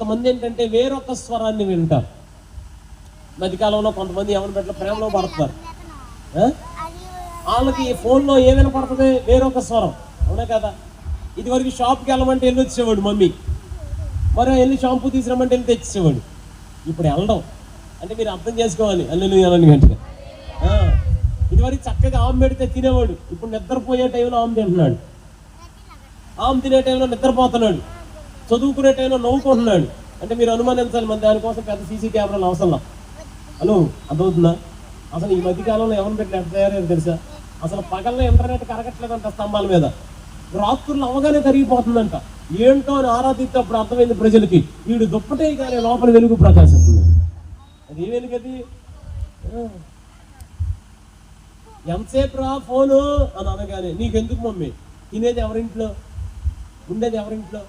కొంతమంది ఏంటంటే వేరొక స్వరాన్ని వింటారు. మధ్యకాలంలో కొంతమంది ఎవరి బిడ్డలు ప్రేమలో పడుతున్నారు. వాళ్ళకి ఫోన్లో ఏ వినపడుతుంది? వేరొక స్వరం. అవునా కదా? ఇదివరకు షాప్కి వెళ్ళమంటే వెళ్ళి వచ్చేవాడు మమ్మీ, మరో వెళ్ళి షాంపూ తీసుకురమ్మంటే వెళ్ళి తెచ్చేవాడు. ఇప్పుడు వెళ్ళడం అంటే మీరు అర్థం చేసుకోవాలి. అల్లు గంటగా ఇదివరకు చక్కగా ఆమె పెడితే తినేవాడు, ఇప్పుడు నిద్రపోయే టైంలో ఆమె తింటున్నాడు. ఆమె తినే టైంలో నిద్రపోతున్నాడు, చదువుకునే టైంలో నవ్వుకుంటున్నాడు. అంటే మీరు అనుమానించాలి, మన దానికోసం పెద్ద సీసీ కెమెరాలు అవసరం. హలో, అర్థమవుతుందా? అసలు ఈ మధ్యకాలంలో ఎవరిని పెట్టి ఎట్లా తయారయ్యారు తెలుసా? అసలు పగల్లో ఇంటర్నెట్ కరగట్లేదంట స్తంభాల మీద, రాత్రులు అవగానే కరిగిపోతుందంట. ఏంటో అని ఆరాధిస్తే అప్పుడు అర్థమైంది ప్రజలకి, వీడు దుప్పటే కానీ లోపల వెలుగు ప్రకాశిస్తుంది. అది ఏ వెలుగది? ఎంతసేపు రా ఫోను అని అనగానే నీకెందుకు మమ్మీ? తినేది ఎవరింట్లో, ఉండేది ఎవరింట్లో?